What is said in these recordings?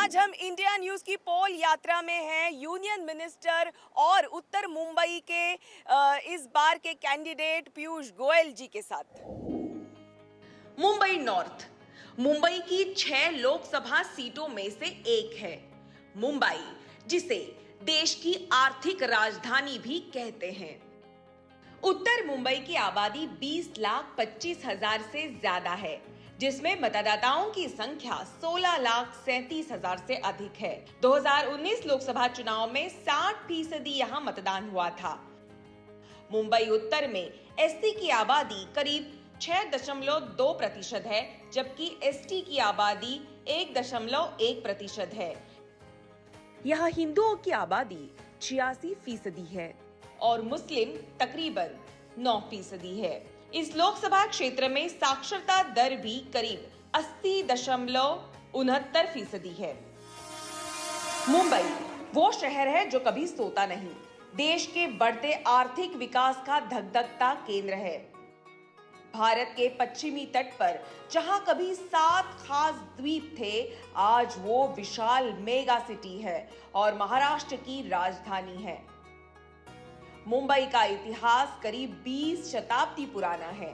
आज हम India news की पोल यात्रा में हैं यूनियन मिनिस्टर और उत्तर मुंबई के इस बार के कैंडिडेट पीयूष गोयल जी के साथ। मुंबई नॉर्थ मुंबई की 6 लोकसभा सीटों में से एक है। मुंबई, जिसे देश की आर्थिक राजधानी भी कहते हैं। उत्तर मुंबई की आबादी 20,25,000 से ज्यादा है, जिसमें मतदाताओं की संख्या 16,37,000 से अधिक है। 2019 लोकसभा चुनाव में 60% यहाँ मतदान हुआ था। मुंबई उत्तर में एसटी की आबादी करीब 6.2% है, जबकि एसटी की आबादी 1.1% है। यहाँ हिंदुओं की आबादी 86% है और मुस्लिम तकरीबन 9% है। इस लोकसभा क्षेत्र में साक्षरता दर भी करीब 80.69% है। मुंबई वो शहर है जो कभी सोता नहीं, देश के बढ़ते आर्थिक विकास का धगधगता केंद्र है। भारत के पश्चिमी तट पर जहां कभी 7 खास द्वीप थे, आज वो विशाल मेगा सिटी है और महाराष्ट्र की राजधानी है। मुंबई का इतिहास करीब 20 शताब्दी पुराना है।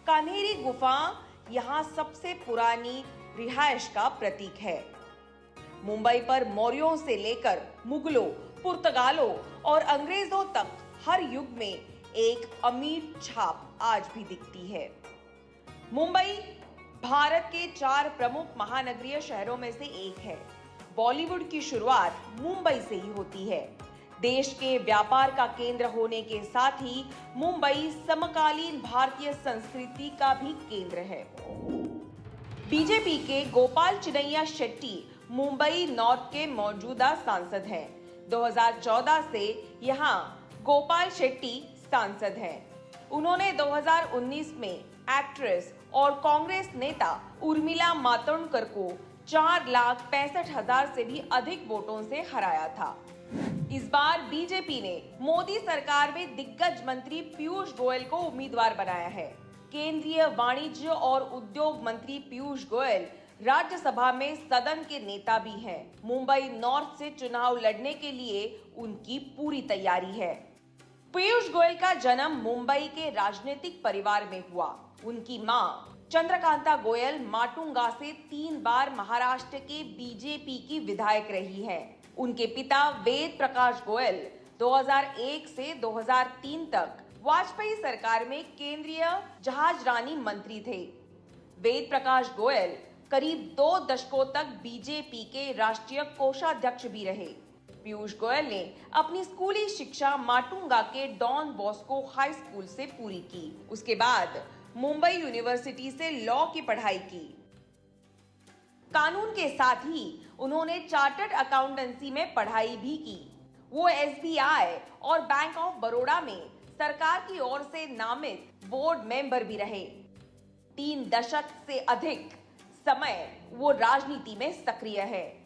कान्हेरी गुफा यहाँ सबसे पुरानी रिहायश का प्रतीक है। मुंबई पर मौर्यों से लेकर मुगलों, पुर्तगालों और अंग्रेजों तक हर युग में एक अमीर छाप आज भी दिखती है। मुंबई भारत के 4 प्रमुख महानगरीय शहरों में से एक है। बॉलीवुड की शुरुआत मुंबई से ही होती है। देश के व्यापार का केंद्र होने के साथ ही मुंबई समकालीन भारतीय संस्कृति का भी केंद्र है। बीजेपी के गोपाल चिनैया शेट्टी मुंबई नॉर्थ के मौजूदा सांसद हैं। 2014 से यहां गोपाल शेट्टी सांसद हैं। उन्होंने 2019 में एक्ट्रेस और कांग्रेस नेता उर्मिला मातोंडकर को 4,65,000 से भी अधिक वोटों से हराया था। इस बार बीजेपी ने मोदी सरकार में दिग्गज मंत्री पीयूष गोयल को उम्मीदवार बनाया है। केंद्रीय वाणिज्य और उद्योग मंत्री पीयूष गोयल राज्यसभा में सदन के नेता भी हैं। मुंबई नॉर्थ से चुनाव लड़ने के लिए उनकी पूरी तैयारी है। पीयूष गोयल का जन्म मुंबई के राजनीतिक परिवार में हुआ। उनकी मां चंद्रकांता गोयल माटुंगा से 3 बार महाराष्ट्र के बीजेपी की विधायक रही है। उनके पिता वेद प्रकाश गोयल 2001 से 2003 तक वाजपेयी सरकार में केंद्रीय जहाजरानी मंत्री थे। वेद प्रकाश गोयल करीब 2 दशकों तक बीजेपी के राष्ट्रीय कोषाध्यक्ष भी रहे। पीयूष गोयल ने अपनी स्कूली शिक्षा माटुंगा के डॉन बॉस्को हाई स्कूल से पूरी की। उसके बाद मुंबई यूनिवर्सिटी से लॉ की पढ़ाई की। कानून के साथ ही उन्होंने चार्टर्ड अकाउंटेंसी में पढ़ाई भी की। वो एसबीआई और बैंक ऑफ बड़ौदा में सरकार की ओर से नामित बोर्ड मेंबर भी रहे। 3 दशक से अधिक समय वो राजनीति में सक्रिय है।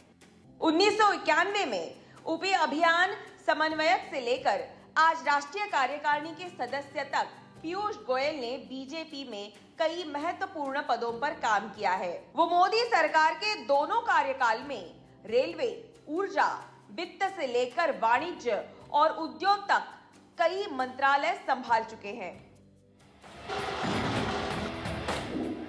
1991 में उप अभियान समन्वयक से लेकर आज राष्ट्रीय कार्यकारिणी के सदस्य तक पीयूष गोयल ने बीजेपी में कई महत्वपूर्ण पदों पर काम किया है। वो मोदी सरकार के दोनों कार्यकाल में रेलवे, ऊर्जा, वित्त से लेकर वाणिज्य और उद्योग तक कई मंत्रालय संभाल चुके हैं।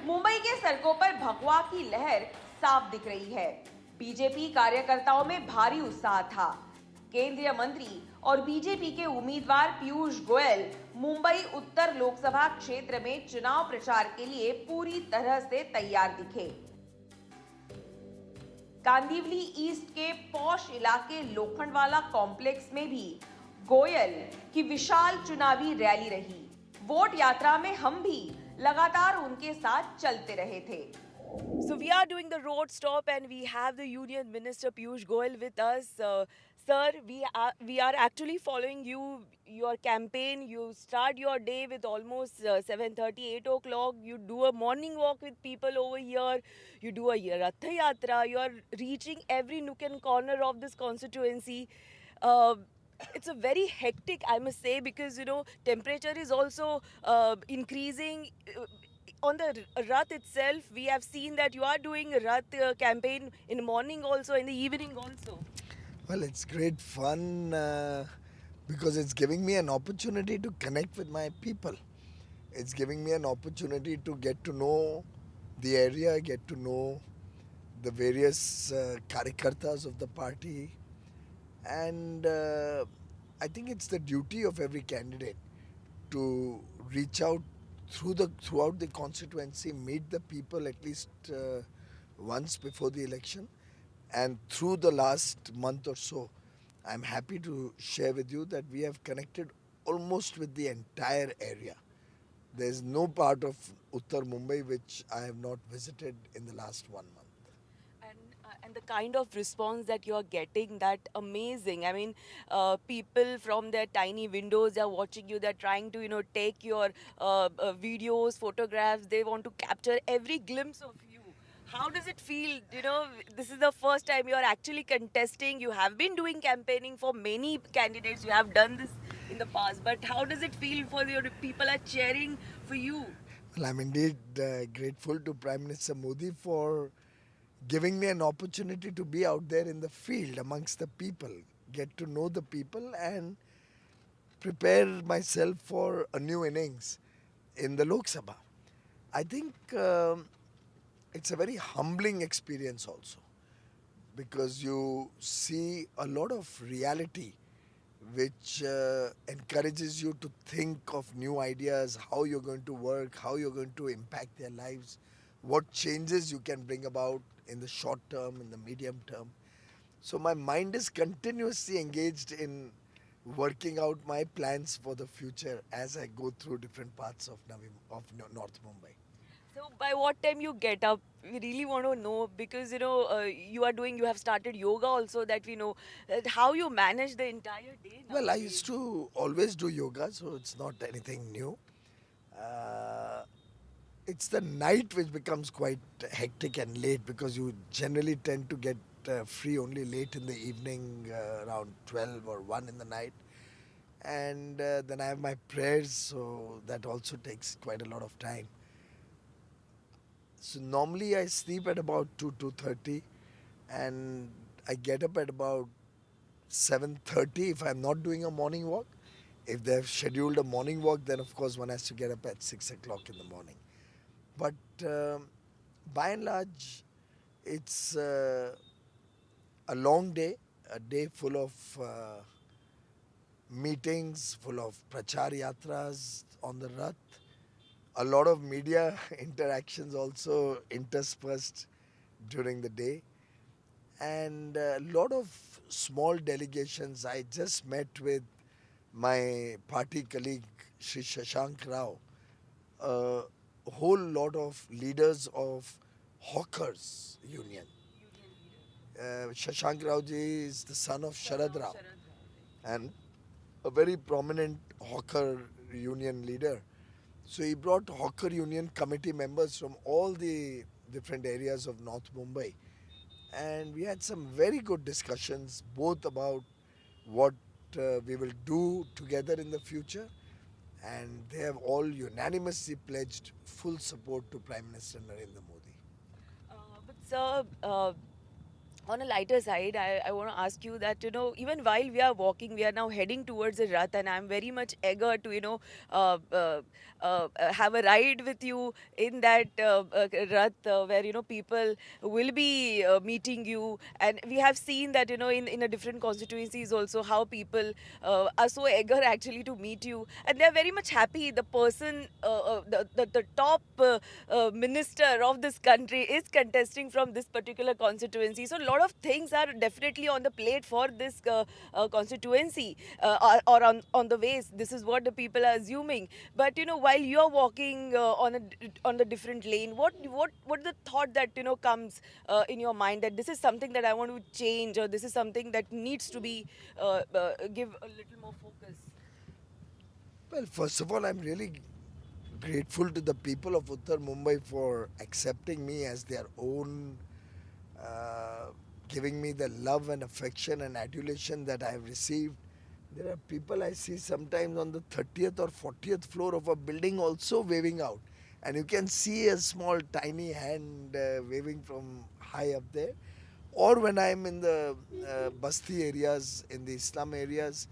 मुंबई के सड़कों पर भगवा की लहर साफ दिख रही है। बीजेपी कार्यकर्ताओं में भारी उत्साह था। केंद्रीय मंत्री और बीजेपी के उम्मीदवार पीयूष गोयल मुंबई उत्तर लोकसभा क्षेत्र में चुनाव प्रचार के लिए पूरी तरह से तैयार दिखे। कांदिवली ईस्ट के पॉश इलाके लोखंडवाला कॉम्प्लेक्स में भी गोयल की विशाल चुनावी रैली रही। वोट यात्रा में हम भी लगातार उनके साथ चलते रहे थे। So we are doing the road stop and we have the Union Minister Piyush Goyal with us. Sir, we are actually following your campaign. You start your day with almost 7:30, 8 o'clock. You do a morning walk with people over here. You do a Rath Yatra. You are reaching every nook and corner of this constituency. It's a very hectic, I must say, because temperature is also increasing. on the Rath itself, we have seen that you are doing a Rath campaign in the morning also, in the evening also. Well, it's great fun because it's giving me an opportunity to connect with my people. It's giving me an opportunity to get to know the area, get to know the various karyakartas of the party, and I think it's the duty of every candidate to reach out throughout the constituency, meet the people at least once before the election, and through the last month or so, I'm happy to share with you that we have connected almost with the entire area. There's no part of Uttar Mumbai which I have not visited in the last 1 month. And the kind of response that you are getting, that amazing. I mean, people from their tiny windows, they are watching you, they're trying to, take your videos, photographs, they want to capture every glimpse of you. How does it feel? This is the first time you are actually contesting. You have been doing campaigning for many candidates, you have done this in the past, but how does it feel for your people are cheering for you? Well, I'm indeed grateful to Prime Minister Modi for giving me an opportunity to be out there in the field amongst the people, get to know the people, and prepare myself for a new innings in the Lok Sabha. I think it's a very humbling experience also because you see a lot of reality which encourages you to think of new ideas, how you're going to work, how you're going to impact their lives, what changes you can bring about in the short term, in the medium term. So my mind is continuously engaged in working out my plans for the future as I go through different parts of North Mumbai. So by what time you get up? We really want to know because you have started yoga also, that we know that how you manage the entire day Well, I nowadays. used to always do yoga, so it's not anything new. Uh, it's the night which becomes quite hectic and late because you generally tend to get free only late in the evening, around 12 or 1 in the night. And then I have my prayers, so that also takes quite a lot of time. So normally I sleep at about 2:30, and I get up at about 7:30 if I'm not doing a morning walk. If they've scheduled a morning walk, then of course one has to get up at 6 o'clock in the morning. But by and large, it's a long day, a day full of meetings, full of prachar yatras on the Rath, a lot of media interactions also interspersed during the day, and a lot of small delegations. I just met with my party colleague Sri Shashank Rao, a whole lot of leaders of Hawkers Union. Shashank Rao ji is the son of Sharad Rao and a very prominent Hawker Union leader. So he brought Hawker Union committee members from all the different areas of North Mumbai, and we had some very good discussions both about what we will do together in the future, and they have all unanimously pledged full support to Prime Minister Narendra Modi. But sir, on a lighter side, I want to ask you that, even while we are walking, we are now heading towards the Rath, and I'm very much eager to, have a ride with you in that Rath where, people will be meeting you. And we have seen that, in a different constituencies also, how people are so eager actually to meet you. And they're very much happy. The person, the top minister of this country is contesting from this particular constituency. So a lot of things are definitely on the plate for this constituency, or on the ways. This is what the people are assuming. But while you are walking on the different lane, what the thought that comes in your mind, that this is something that I want to change, or this is something that needs to be give a little more focus. Well, first of all, I'm really grateful to the people of Uttar Mumbai for accepting me as their own, giving me the love and affection and adulation that I have received. There are people I see sometimes on the 30th or 40th floor of a building also waving out. and you can see a small tiny hand waving from high up there. Or when I'm in the Basti areas, in the slum areas,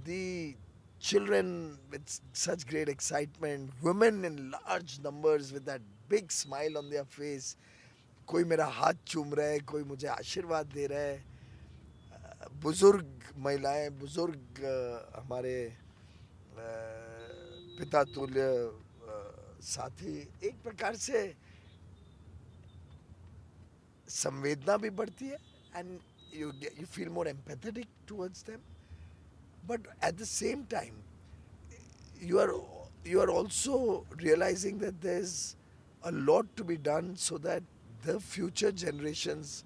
the children with such great excitement, women in large numbers with that big smile on their face, कोई मेरा हाथ चूम रहा है, कोई मुझे आशीर्वाद दे रहा है, बुजुर्ग महिलाएं, बुजुर्ग हमारे पिता तुल्य साथी, एक प्रकार से संवेदना भी बढ़ती है, and you feel more empathetic towards them, but at the same time you are you are also realizing that there's a lot to be done so that the future generations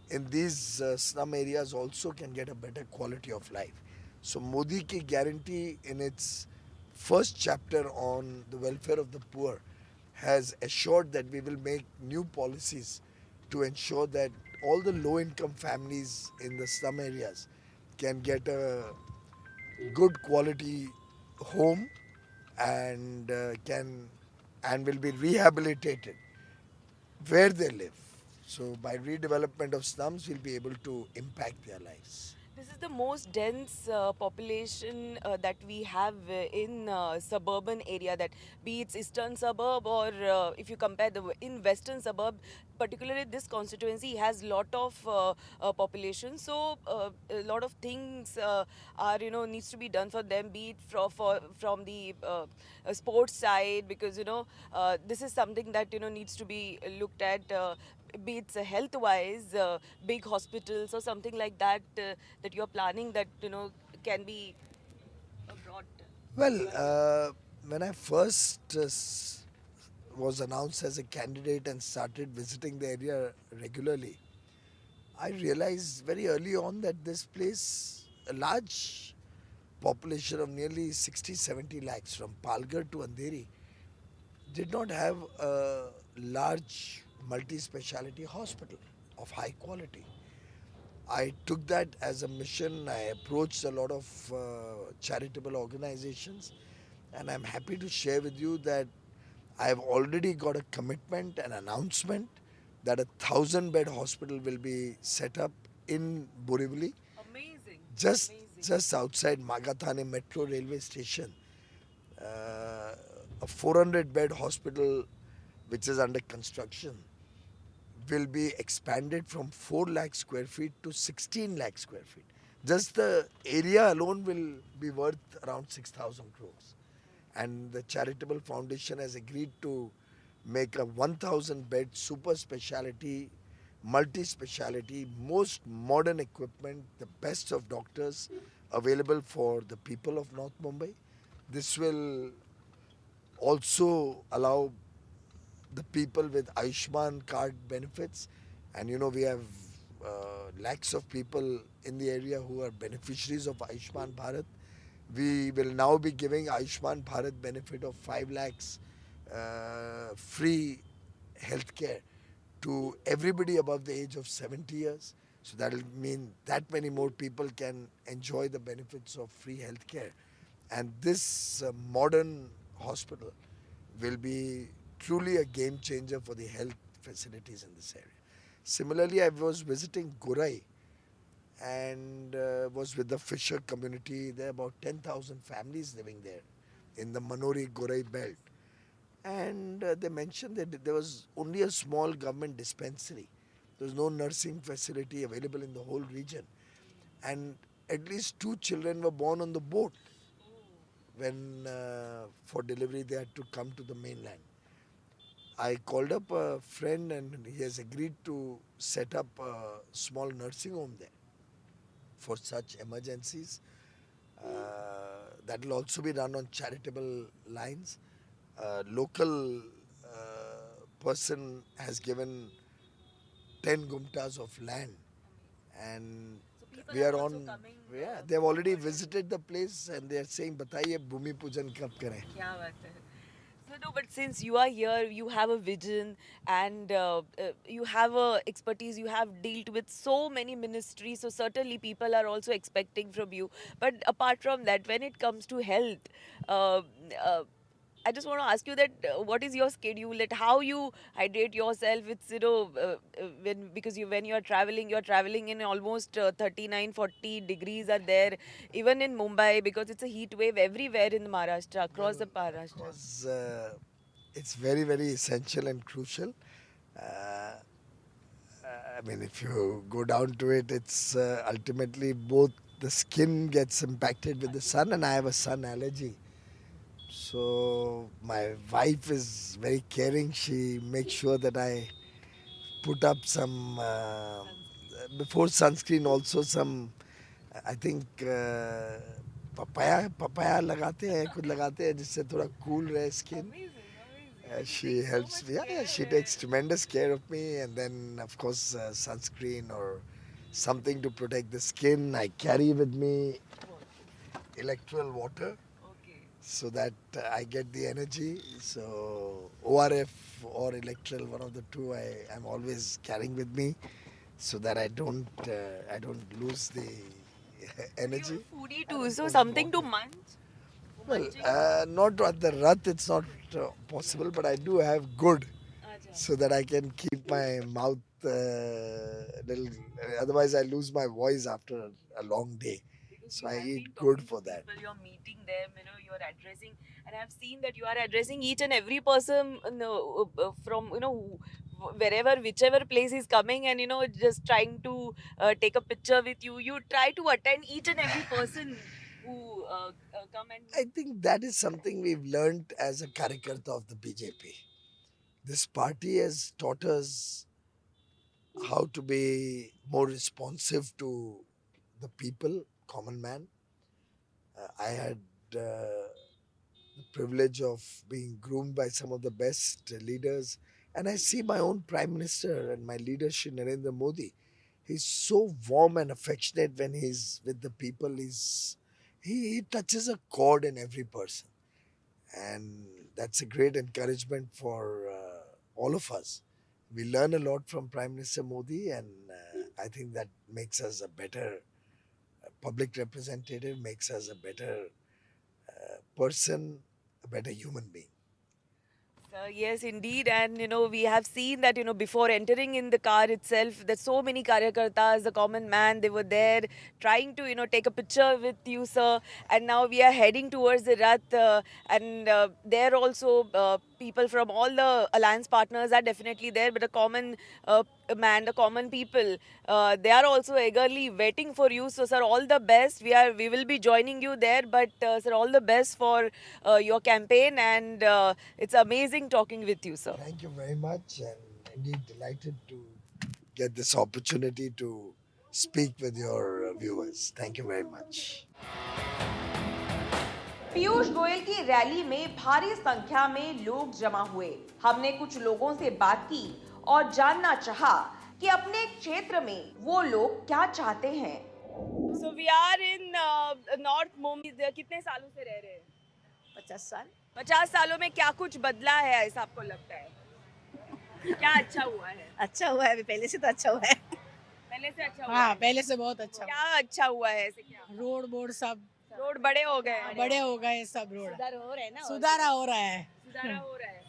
in these slum areas also can get a better quality of life. So Modi ki guarantee in its first chapter on the welfare of the poor has assured that we will make new policies to ensure that all the low income families in the slum areas can get a good quality home and can and will be rehabilitated where they live. So by redevelopment of slums, we'll be able to impact their lives. This is the most dense population that we have in suburban area, that be it eastern suburb or if you compare in western suburb, particularly this constituency has lot of population. So a lot of things are, needs to be done for them, be it from the sports side, because this is something that needs to be looked at, be it health wise, big hospitals or something like that, that you're planning, that can be brought. Well, when I first was announced as a candidate and started visiting the area regularly, I realized very early on that this place, a large population of nearly 60 70 lakhs from Palghar to Andheri, did not have a large multi-speciality hospital of high quality. I took that as a mission. I approached a lot of charitable organizations, and I'm happy to share with you that I have already got a commitment, an announcement that 1,000-bed hospital will be set up in Borivali, Amazing. just Amazing. just outside Magathane Metro Railway Station. Uh, a 400-bed hospital, which is under construction, will be expanded from 4 lakh square feet to 16 lakh square feet. Just the area alone will be worth around 6,000 crores. And the charitable foundation has agreed to make a 1,000 bed super speciality, multi speciality, most modern equipment, the best of doctors available for the people of North Mumbai. This will also allow the people with Ayushman card benefits, and we have lakhs of people in the area who are beneficiaries of Ayushman Bharat. We will now be giving Ayushman Bharat benefit of 5 lakhs free healthcare to everybody above the age of 70 years. So that will mean that many more people can enjoy the benefits of free healthcare. And this modern hospital will be truly a game changer for the health facilities in this area. Similarly, I was visiting Gorai and was with the fisher community. There are about 10,000 families living there in the Manori Gorai belt. And they mentioned that there was only a small government dispensary. There was no nursing facility available in the whole region. And at least 2 children were born on the boat when for delivery they had to come to the mainland. I called up a friend and he has agreed to set up a small nursing home there for such emergencies. That will also be done on charitable lines. A local person has given 10 gumtas of land, and So people we are are also on. coming, Yeah, they have already visited the place and they are saying, "बताइए भूमि पूजन कब करें?" kya baat hai. So no, but since you are here, you have a vision, and you have a expertise. You have dealt with so many ministries, so certainly people are also expecting from you. But apart from that, when it comes to health, uh, uh, I just want to ask you that what is your schedule? That how you hydrate yourself? It's when because when you are traveling in almost 39, 40 degrees are there. Even in Mumbai, because it's a heat wave everywhere in Maharashtra, across the Maharashtra. Because it's very, very essential and crucial. Uh, I mean, if you go down to it, it's ultimately both the skin gets impacted with the sun, and I have a sun allergy. So my wife is very caring. She makes sure that I put up some before sunscreen also some I think papaya लगाते हैं कुछ लगाते हैं जिससे थोड़ा cool रहे skin. She helps me. Yeah, she takes tremendous care of me, and then of course sunscreen or something to protect the skin. I carry with me electoral water so that I get the energy. So ORF or electoral, one of the two, I'm always carrying with me so that I don't lose the energy. Foodie too, so something to munch. Well, not at the Rath, it's not possible, but I do have good so that I can keep my mouth little. Otherwise, I lose my voice after a long day. So I eat good for that. People, you're meeting them, you're addressing, and I've seen that you are addressing each and every person, from wherever, whichever place is coming, and just trying to take a picture with you. You try to attend each and every person who come and. I think that is something we've learned as a Karyakarta of the BJP. This party has taught us how to be more responsive to the people, common man. I had the privilege of being groomed by some of the best leaders, and I see my own Prime Minister and my leader, Shri Narendra Modi. He's so warm and affectionate when he's with the people. He touches a chord in every person, and that's a great encouragement for all of us. We learn a lot from Prime Minister Modi, and I think that makes us a better public representative, makes us a better person, a better human being. Yes, indeed. And we have seen that, before entering in the car itself, there's so many Karyakartas, the common man, they were there trying to, take a picture with you, sir. And now we are heading towards the Rath, and there also people from all the alliance partners are definitely there, but the common man, the common people, they are also eagerly waiting for you. So, sir, all the best. We will be joining you there, but sir, all the best for your campaign, and it's amazing talking with you, sir. Thank you very much, and indeed delighted to get this opportunity to speak with your viewers. Thank you very much. Piyush Goyal की rally में भारी संख्या में लोग जमा हुए। हमने कुछ लोगों से बात की और जानना चाहा कि अपने क्षेत्र में वो लोग क्या चाहते हैं। So we are in North Mumbai. कितने सालों से रह रहे हैं? 50 साल। 50 सालों में क्या कुछ बदला है ऐसा आपको लगता है? क्या अच्छा हुआ है? अच्छा हुआ है, अभी पहले से तो अच्छा हुआ है। पहले से अच्छा हुआ हाँ, है? पहले से बहुत अच्छा। क्या अच्छा हुआ है ऐसे क्या? रोड बोर्ड सब रोड बड़े हो गए हैं। बड़े हो गए, सब रोड सुधार हो रहा है ना। सुधारा हो रहा है। सुधारा हो रहा है।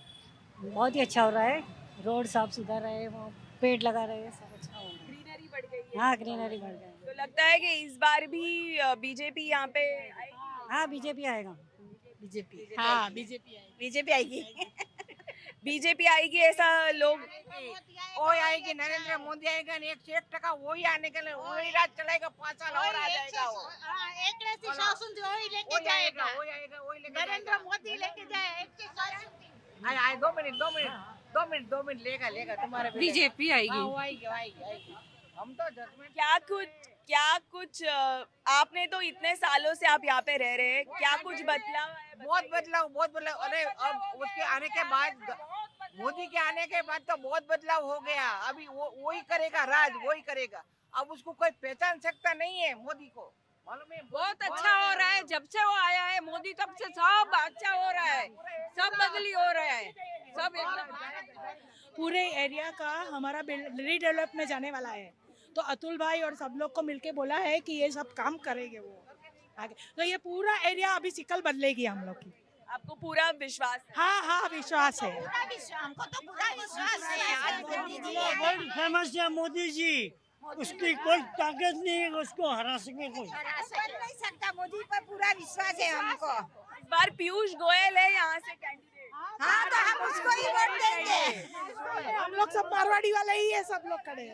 बहुत ही अच्छा हो रहा है। रोड साफ सुथरा रहे हैं, वो पेड़ लगा रहे हैं, सब अच्छा हो रहा है। ग्रीनरी बढ़ गई है। हाँ, ग्रीनरी बढ़ गई है। तो लगता है कि इस बार भी बीजेपी यहाँ पे आएगी। हाँ, बीजेपी आएगा। बीजेपी, हाँ बीजेपी आएगी। बीजेपी आएगी। बीजेपी आएगी ऐसा लोग। वही आएगी, नरेंद्र मोदी आएगा, 101% वही आने के लिए वही राज चलेगा, 5 साल और आ जाएगा वो। एक रैसी शासन जो वही लेके जाएगा। वही आएगा, वही लेके नरेंद्र मोदी लेके जाए एक के शासन। आए 2 मिनट लेगा तुम्हारे बीजेपी आएगी। हाँ, वो आएगी। हम तो जजमेंट क्या कुछ आपने तो इतने सालों से आप यहाँ पे रह रहे हैं, क्या कुछ बदलाव है? बहुत बदलाव। अरे अब उसके आने के बाद, मोदी के आने के बाद तो बहुत बदलाव हो गया। अभी वही करेगा राज, वही करेगा। अब उसको कोई पहचान सकता नहीं है मोदी को, मालूम है? बहुत अच्छा हो रहा है। जब से वो आया है मोदी, तब से सब अच्छा हो रहा है, सब बदली हो रहा है, सब पूरे एरिया का हमारा रीडेवलप में जाने वाला है। तो अतुल भाई और सब लोग को मिलके बोला है कि ये सब काम करेंगे वो आगे। तो ये पूरा एरिया अभी सिकल बदलेगी हम लोग की। आपको पूरा विश्वास है? हाँ हाँ विश्वास है। हमको तो पूरा विश्वास है आज मोदी जी वर्ल्ड फेमस है मोदी जी, उसकी कोई ताकत नहीं है उसको हरा सके कोई। नहीं सकता, मोदी पर पूरा विश्वास है हमको। इस बार पीयूष गोयल है यहाँ से कैंडिडेट। हाँ तो हम उसको ही वोट देंगे। हम लोग सब मारवाड़ी वाले ही है, सब लोग खड़े हैं।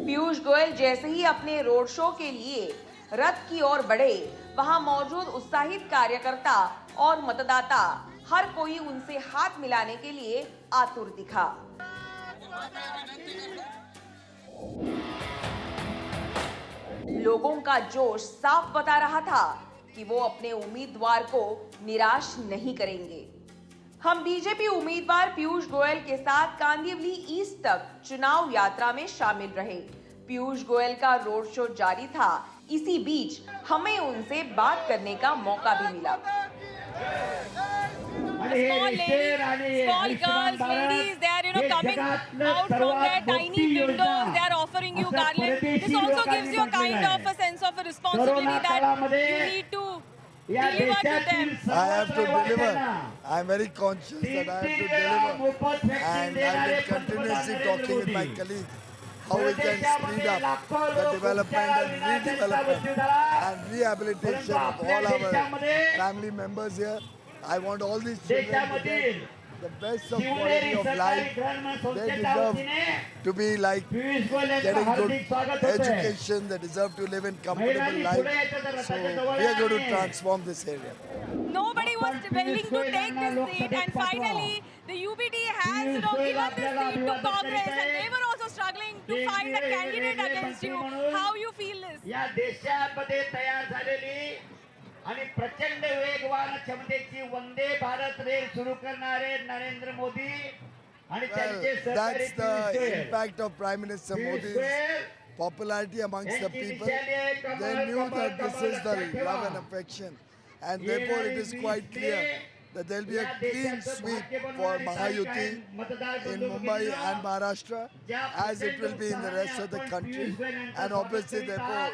पीयूष गोयल जैसे ही अपने रोड शो के लिए रथ की ओर बढ़े, वहां मौजूद उत्साहित कार्यकर्ता और मतदाता हर कोई उनसे हाथ मिलाने के लिए आतुर दिखा। लोगों का जोश साफ बता रहा था कि वो अपने उम्मीदवार को निराश नहीं करेंगे। हम बीजेपी उम्मीदवार पीयूष गोयल के साथ कांदिवली ईस्ट तक चुनाव यात्रा में शामिल रहे। पीयूष गोयल का रोड शो जारी था। इसी बीच हमें उनसे बात करने का मौका भी मिला। Small girls, ladies, they are coming out from their tiny windows. They are offering you garland. This also gives you a kind of a sense of a responsibility that you need to deliver to them. I have to deliver. I am very conscious that I have to deliver. And I will continuously talking with my colleagues how we can speed up the development and redevelopment and rehabilitation of all our family members here. I want all these children to get the best of quality of life. They deserve to be like getting good education. They deserve to live in comfortable life. So we are going to transform this area. Nobody was willing to take this seat, and finally the UBT has given this seat to Congress, and they were also struggling to find a candidate against you. How you feel this? या देशामध्ये तयार झालेली आणि प्रचंड वेगवान क्षमतेची Vande Bharat rail सुरू करणारे नरेंद्र मोदी आणि त्यांचे Well, सहकारी that's the impact of Prime Minister Modi's popularity amongst the people. They knew that this is the love and affection, and therefore it is quite clear that there will be a clean sweep for Mahayuti in Mumbai and Maharashtra, as it will be in the rest of the country. And obviously, therefore,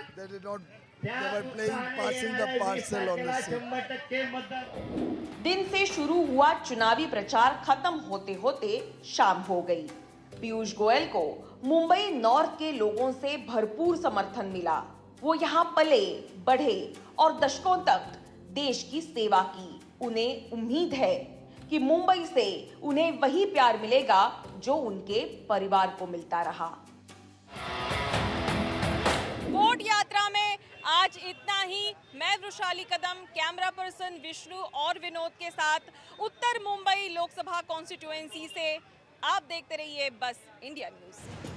they were passing the parcel on the seat. दिन से शुरू हुआ चुनावी प्रचार खत्म होते होते शाम हो गई। पीयूष गोयल को मुंबई नॉर्थ के लोगों से भरपूर समर्थन मिला। वो यहाँ पले बढ़े और दशकों तक देश की सेवा की। उन्हें उम्मीद है कि मुंबई से उन्हें वही प्यार मिलेगा जो उनके परिवार को मिलता रहा। वोट यात्रा में आज इतना ही। मैं वृषाली कदम, कैमरा पर्सन विष्णु और विनोद के साथ उत्तर मुंबई लोकसभा कॉन्स्टिट्यूएंसी से। आप देखते रहिए बस इंडिया न्यूज।